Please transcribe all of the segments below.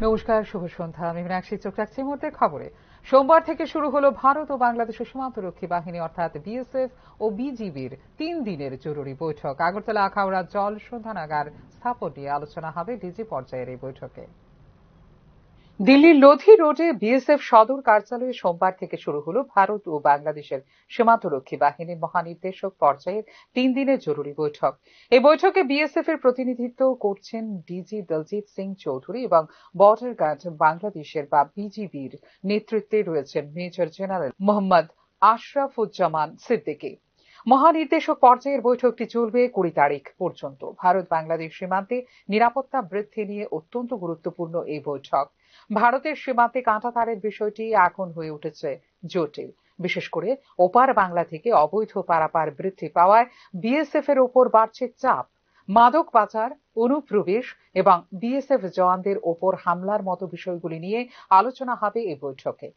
নমস্কার, শুভ সন্ধ্যা। আমি মীনাক্ষী। চোখ রাখছি মুহূর্তের খবরে। সোমবার থেকে শুরু হলো ভারত ও বাংলাদেশের সীমান্তরক্ষী বাহিনী অর্থাৎ বিএসএফ ও বিজিবির 3 দিনের জরুরি বৈঠক। আগরতলা আখাউড়া জল শোধনাগার স্থাপন নিয়ে আলোচনা হবে ডিজি পর্যায়ের এই বৈঠকে। দিল্লির লোধি রোডে বিএসএফ সদর কার্যালয়ে সোমবার থেকে শুরু হলো ভারত ও বাংলাদেশের সীমান্তরক্ষী বাহিনীর মহানির্দেশক পর্যায়ের 3 দিনের জরুরি বৈঠক। এই বৈঠকে বিএসএফ এর প্রতিনিধিত্ব করছেন ডিজি দলজিৎ সিং চৌধুরী এবং বর্ডার গার্ড বাংলাদেশের বা বিজিবির নেতৃত্বে রয়েছেন মেজর জেনারেল মোহাম্মদ আশরাফুজ্জামান সিদ্দিকী। মহানির্দেশক পর্যায়ের বৈঠকটি চলবে 20 তারিখ পর্যন্ত। ভারত বাংলাদেশ সীমান্তে নিরাপত্তা বৃদ্ধি নিয়ে অত্যন্ত গুরুত্বপূর্ণ এই বৈঠক। ভারতের সীমান্তে কাঁটাতারের বিষয়টি এখন হয়ে উঠেছে জটিল, বিশেষ করে ওপার বাংলা থেকে অবৈধ পারাপার বৃদ্ধি পাওয়ায় বিএসএফ এর ওপর বাড়ছে চাপ। মাদক পাচার, অনুপ্রবেশ এবং বিএসএফ জওয়ানদের ওপর হামলার মতো বিষয়গুলি নিয়ে আলোচনা হবে এই বৈঠকে।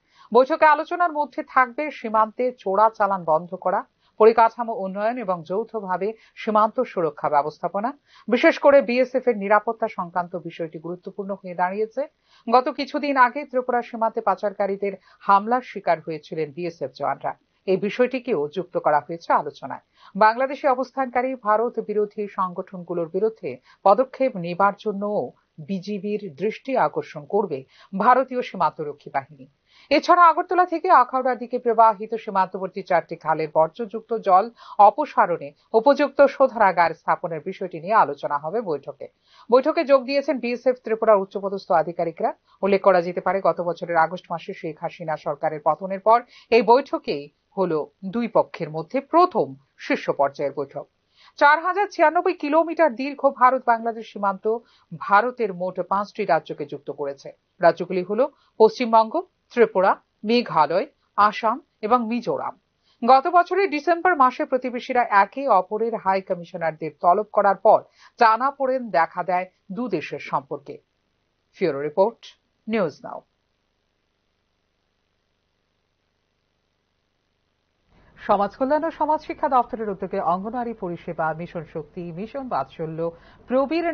আলোচনার মধ্যে থাকবে সীমান্তে চোরাচালান বন্ধ করা, পরিকাঠামো উন্নয়ন এবং যৌথভাবে সীমান্ত সুরক্ষা ব্যবস্থাপনা। বিশেষ করে বিএসএফ এর নিরাপত্তা সংক্রান্ত বিষয়টি গুরুত্বপূর্ণ হয়ে দাঁড়িয়েছে। গত কিছুদিন আগে ত্রিপুরা সীমান্তে পাচারকারীদের হামলার শিকার হয়েছিলেন বিএসএফ জওয়ানরা। এই বিষয়টিকেও যুক্ত করা হয়েছে আলোচনায়। বাংলাদেশে অবস্থানকারী ভারত বিরোধী সংগঠনগুলোর বিরুদ্ধে পদক্ষেপ নেবার জন্যও বিজিবির দৃষ্টি আকর্ষণ করবে ভারতীয় সীমান্তরক্ষী বাহিনী। এছাড়া আগরতলা থেকে আখাউড়ার দিকে প্রবাহিত সীমান্তবর্তী 4টি খালের বর্জ্যযুক্ত জল অপসারণে উপযুক্ত শোধনাগার স্থাপনের বিষয়টি নিয়ে আলোচনা হবে বৈঠকে যোগ দিয়েছেন বিএসএফ ত্রিপুরার উচ্চপদস্থ আধিকারিকরা। উল্লেখ করা যেতে পারে, গত বছরের আগস্ট মাসে শেখ হাসিনা সরকারের পতনের পর এই বৈঠকেই হলো দুই পক্ষের মধ্যে প্রথম শীর্ষ পর্যায়ের বৈঠক। 4096 কিলোমিটার দীর্ঘ ভারত বাংলাদেশ সীমান্ত ভারতের মোট 5টি রাজ্যকে যুক্ত করেছে। রাজ্যগুলি হলো পশ্চিমবঙ্গ, ত্রিপুরা, মেঘালয়, আসাম এবং মিজোরাম। গত বছরের ডিসেম্বর মাসে প্রতিবেশীরা একে অপরের হাই কমিশনারদের তলব করার পর টানাপোড়েন দেখা দেয় দু দেশের সম্পর্কে। ফিউরো রিপোর্ট, নিউজ নাও। সমাজ কল্যাণ ও সমাজ শিক্ষা দপ্তরের উদ্যোগে অঙ্গনওয়াড়ি পরিষেবা, মিশন শক্তি, মিশন বাৎসল্য, প্রবীণ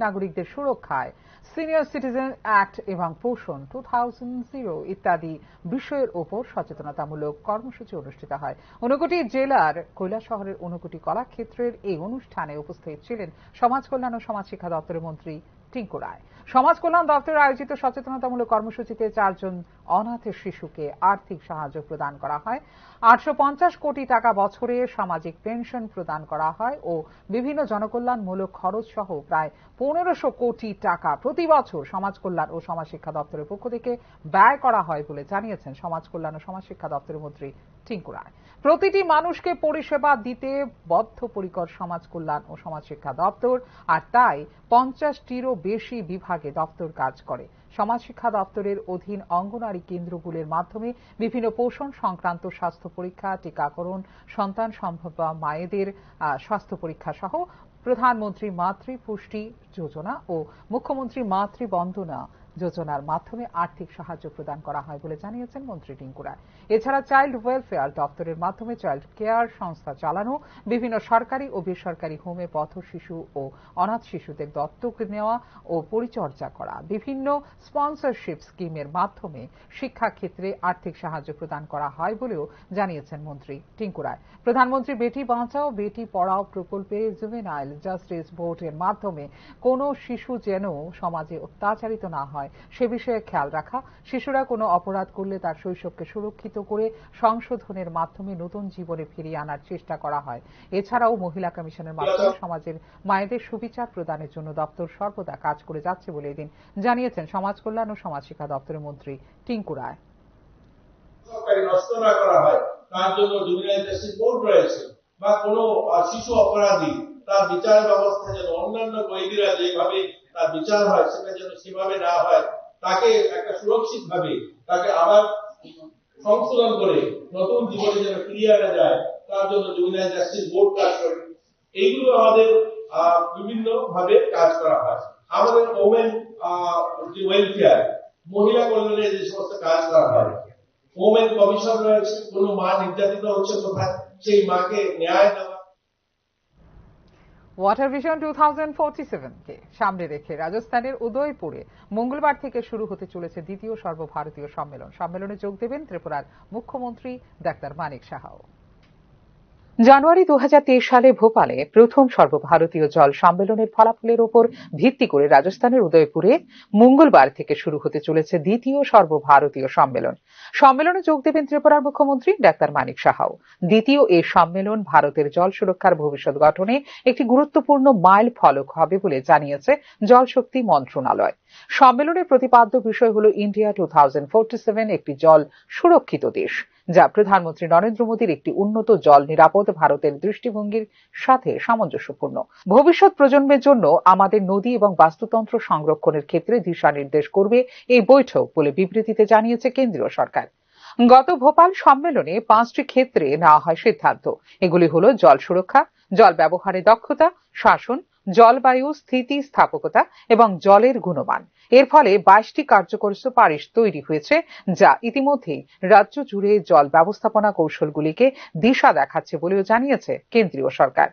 নাগরিকদের সুরক্ষায় সিনিয়র সিটিজেন অ্যাক্ট এবং পোষণ 2000 ইত্যাদি বিষয়ের ওপর সচেতনতামূলক কর্মসূচি অনুষ্ঠিত হয়। ঊনকোটি জেলার কৈলাসহরের ঊনকোটি কলাক্ষেত্রের এই অনুষ্ঠানে উপস্থিত ছিলেন সমাজ কল্যাণ ও সমাজ শিক্ষা দপ্তরের মন্ত্রী টিঙ্কু রায়। সমাজ কল্যাণ দপ্তরের আয়োজিত সচেতনতামূলক কর্মসূচিতে 4 জন অনাথ শিশুকে আর্থিক সাহায্য প্রদান করা হয়। 850 কোটি টাকা বছরে সামাজিক পেনশন প্রদান করা হয় ও বিভিন্ন জনকল্যাণমূলক খরচ সহ প্রায় 1500 কোটি টাকা প্রতি বছর সমাজ কল্যাণ ও সমাজ শিক্ষা দপ্তরের পক্ষ থেকে ব্যয় করা হয় বলে জানিয়েছেন সমাজ কল্যাণ ও সমাজ শিক্ষা দপ্তরের মন্ত্রী টিঙ্কু রায়। প্রতিটি মানুষকে পরিষেবা দিতে বদ্ধপরিকর সমাজ কল্যাণ ও সমাজ শিক্ষা দপ্তর, আর তাই 50টিরও বেশি বিভাগে দপ্তর কাজ করে। সমাজ শিক্ষা দপ্তরের অধীন অঙ্গনওয়াড়ি কেন্দ্রগুলির মাধ্যমে বিভিন্ন পোষণ সংক্রান্ত স্বাস্থ্য পরীক্ষা, টিকাকরণ, সন্তান সম্ভবা মায়েদের স্বাস্থ্য পরীক্ষা সহ প্রধানমন্ত্রী মাতৃপুষ্টি যোজনা ও মুখ্যমন্ত্রী মাতৃবন্দনা যোজনার মাধ্যমে আর্থিক সাহায্য প্রদান করা হয় বলে জানিয়েছেন মন্ত্রী টিঙ্কু রায়। এছাড়া চাইল্ড ওয়েলফেয়ার দপ্তরের মাধ্যমে চাইল্ড কেয়ার সংস্থা চালানো, বিভিন্ন সরকারি ও বেসরকারি হোমে পথ শিশু ও অনাথ শিশুদের দত্তক নেওয়া ও পরিচর্যা করা, বিভিন্ন স্পন্সরশিপ স্কিমের মাধ্যমে শিক্ষাক্ষেত্রে আর্থিক সাহায্য প্রদান করা হয় বলেও জানিয়েছেন মন্ত্রী টিঙ্কু রায়। প্রধানমন্ত্রী বেটি বাঁচাও বেটি পড়াও প্রকল্পে জুভেনাইল জাস্টিস বোর্ডের মাধ্যমে কোনো শিশু যেন সমাজে অত্যাচারিত না হয় সে বিষয়ে খেয়াল রাখা, শিশুরা কোনো অপরাধ করলে তার শৈশবকে সুরক্ষিত করে সংশোধনের মাধ্যমে নতুন জীবনে ফিরিয়ে আনার চেষ্টা করা হয়। এছাড়াও মহিলা কমিশনের মাধ্যমে সমাজের মায়েদের সুবিচার প্রদানের জন্য দপ্তর সর্বদা কাজ করে যাচ্ছে বলে এদিন জানিয়েছেন সমাজ কল্যাণ ও সমাজ শিক্ষা দপ্তরের মন্ত্রী টিঙ্কু রায়। নষ্ট না করা হয় তার জন্য জুভেনাইল জাস্টিস বোর্ড রয়েছে, বা কোনো শিশু অপরাধী তার বিচার ব্যবস্থা যেন অন্যান্য কয়েদিরা যেভাবে তার বিচার হয় সেটা যেন সেভাবে না হয়, তাকে একটা সুরক্ষিত ভাবে তাকে আবার সংশোধন করে নতুন জীবনে যেন ফিরিয়ে আনা যায়, তার জন্য জুভেনাইল জাস্টিস বোর্ড কাজ করে। এইগুলো আমাদের বিভিন্ন ভাবে কাজ করা হয়। আমাদের ওমেন ওয়েলফেয়ার, মহিলা কল্যাণে যে সমস্ত কাজ করা হয়, ওমেন কমিশন রয়েছে, কোনো মা নির্যাতিত হচ্ছে কোথায় সেই মাকে ন্যায় দেওয়া। ওয়াটার ভিশন 2047 কে সামনে রেখে রাজস্থানের উদয়পুরে মঙ্গলবার থেকে শুরু হতে চলেছে দ্বিতীয় সর্বভারতীয় সম্মেলন। সম্মেলনে যোগ দেবেন ত্রিপুরার মুখ্যমন্ত্রী ডাক্তার মানিক সাহাও। জানুয়ারি 2023 সালে ভোপালে প্রথম সর্বভারতীয় জল সম্মেলনের ফলাফলের ওপর ভিত্তি করে রাজস্থানের উদয়পুরে মঙ্গলবার থেকে শুরু হতে চলেছে দ্বিতীয় সর্বভারতীয় সম্মেলন। সম্মেলনে যোগ দেবেন ত্রিপুরার মুখ্যমন্ত্রী ডাক্তার মানিক সাহাও। দ্বিতীয় এই সম্মেলন ভারতের জল সুরক্ষার ভবিষ্যৎ গঠনে একটি গুরুত্বপূর্ণ মাইল ফলক হবে বলে জানিয়েছে জল শক্তি মন্ত্রণালয়। সম্মেলনের প্রতিপাদ্য বিষয় হল ইন্ডিয়া 2047 একটি জল সুরক্ষিত দেশ, যা প্রধানমন্ত্রী নরেন্দ্র মোদীর একটি উন্নত জল নিরাপদ ভারতের দৃষ্টিভঙ্গির সাথে সামঞ্জস্যপূর্ণ। ভবিষ্যৎ প্রজন্মের জন্য আমাদের নদী এবং বাস্তুতন্ত্র সংরক্ষণের ক্ষেত্রে দিশানির্দেশ করবে এই বৈঠক বলে বিবৃতিতে জানিয়েছে কেন্দ্রীয় সরকার। গত ভোপাল সম্মেলনে 5টি ক্ষেত্রে নেওয়া হয় সিদ্ধান্ত। এগুলি হল জল সুরক্ষা, জল ব্যবহারে দক্ষতা, শাসন, জলবায়ু স্থিতিস্থাপকতা এবং জলের গুণমান। এর ফলে 22টি কার্যকর সুপারিশ তৈরি হয়েছে, যা ইতিমধ্যেই রাজ্য জুড়ে জল ব্যবস্থাপনা কৌশলগুলিকে দিশা দেখাচ্ছে বলেও জানিয়েছে কেন্দ্রীয় সরকার।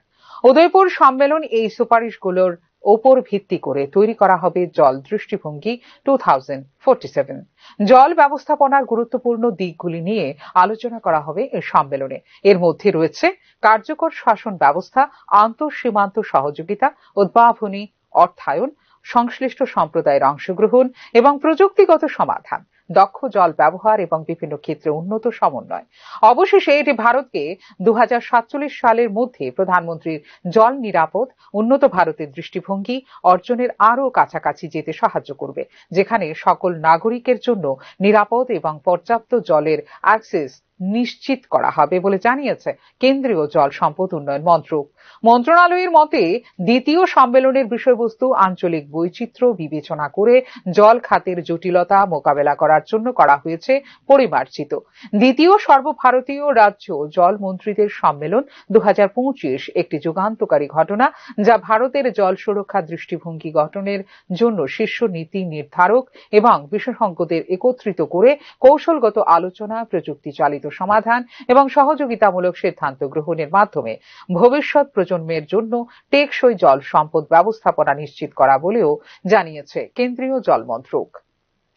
উদয়পুর সম্মেলন এই সুপারিশগুলোর ওপর ভিত্তি করে তৈরি করা হবে জল দৃষ্টিভঙ্গি 2047। জল ব্যবস্থাপনার গুরুত্বপূর্ণ দিকগুলি নিয়ে আলোচনা করা হবে এই সম্মেলনে। এর মধ্যে রয়েছে কার্যকর শাসন ব্যবস্থা, আন্তঃসীমান্ত সহযোগিতা, উদ্ভাবনী অর্থায়ন, সংশ্লিষ্ট সম্প্রদায়ের অংশগ্রহণ এবং প্রযুক্তিগত সমাধান, দক্ষ জল ব্যবহার এবং বিভিন্ন ক্ষেত্রে উন্নত সমন্বয়। অবশেষে এটি ভারতকে 2047 সালের মধ্যে প্রধানমন্ত্রীর জল নিরাপদ উন্নত ভারতের দৃষ্টিভঙ্গি অর্জনের আরও কাছাকাছি যেতে সাহায্য করবে, যেখানে সকল নাগরিকের জন্য নিরাপদ এবং পর্যাপ্ত জলের অ্যাক্সেস নিশ্চিত করা হবে বলে জানিয়েছে কেন্দ্রীয় জল সম্পদ উন্নয়ন মন্ত্রক। মন্ত্রণালয়ের মতে দ্বিতীয় সম্মেলনের বিষয়বস্তু আঞ্চলিক বৈচিত্র্য বিবেচনা করে জল খাতের জটিলতা মোকাবেলা করার জন্য করা হয়েছে পরিমার্জিত। দ্বিতীয় সর্বভারতীয় রাজ্য জল মন্ত্রীদের সম্মেলন 2025 একটি যুগান্তকারী ঘটনা, যা ভারতের জল সুরক্ষা দৃষ্টিভঙ্গি গঠনের জন্য শীর্ষ নীতি নির্ধারক এবং বিশেষজ্ঞদের একত্রিত করে কৌশলগত আলোচনা, প্রযুক্তি চালিত সমাধান এবং সহযোগিতামূলক সিদ্ধান্ত গ্রহণের মাধ্যমে ভবিষ্যৎ প্রজন্মের জন্য টেকসই জল সম্পদ ব্যবস্থাপনা নিশ্চিত করা বলেও জানিয়েছে কেন্দ্রীয় জল মন্ত্রক।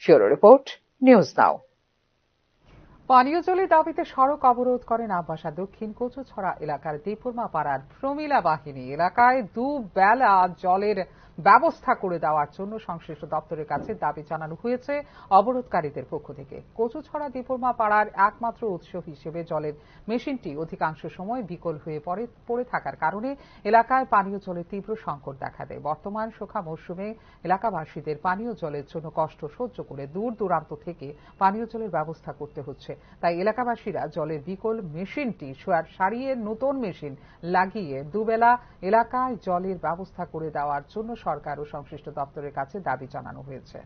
Bureau report, news now. পানীয় জলের দাবিতে সড়ক অবরোধ করেন আব্বাসা দক্ষিণ কচুছড়া এলাকার দেপুরমা পাড়ার প্রমিলা বাহিনী। এলাকায় দুবেলা জলের ব্যবস্থা করে দেওয়ার জন্য সংশ্লিষ্ট দপ্তরের কাছে দাবি জানানো হয়েছে অবরোধকারীদের পক্ষ থেকে। কচুছড়া দেপুরমা পাড়ার একমাত্র উৎস হিসেবে জলের মেশিনটি অধিকাংশ সময় বিকল হয়ে পড়ে থাকার কারণে এলাকায় পানীয় জলের তীব্র সংকট দেখা দেয়। বর্তমান শুষ্ক মৌসুমে এলাকাবাসীদের পানীয় জলের জন্য কষ্ট সহ্য করে দূর দূরান্ত থেকে পানীয় জলের ব্যবস্থা করতে হচ্ছে। তাই এলাকাবাসীরা জলের বিকল মেশিনটি সারিয়ে নতুন মেশিন লাগিয়ে দুবেলা এলাকায় জলের ব্যবস্থা করে দেওয়ার জন্য সরকার ও সংশ্লিষ্ট দপ্তরের কাছে দাবি জানানো হয়েছে।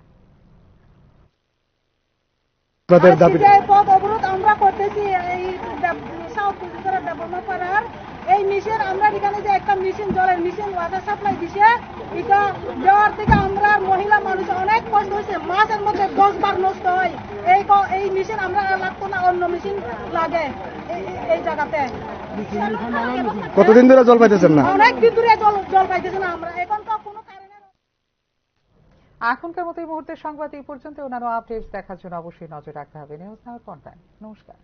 আমরা করতেছি এই সাউথ কচুছড়া দেপুরমা পাড়ার এই মেশিন, আমরা এখানে যে একটা মেশিন জলের মেশিন ওয়াটার সাপ্লাই দিছে, এটা দেওয়ার থেকে আমরা মহিলা মানুষ অনেক কষ্ট হয়েছে। মাসের মধ্যে 10 বার নষ্ট হয়। এই মেশিন আমরা লাগতো না, অন্য মেশিন লাগে এই জায়গাতে। কতদিন ধরে জল পাইতেছেন না? অনেক দিন ধরে জল পাইতেছে না আমরা। এখন তো কোনো এখনকার মতো এই মুহূর্তের সংবাদ এই পর্যন্ত। অন্যান্য আপডেটস দেখার জন্য অবশ্যই নজর রাখতে হবে নিউজ নাও পর্দায়। নমস্কার।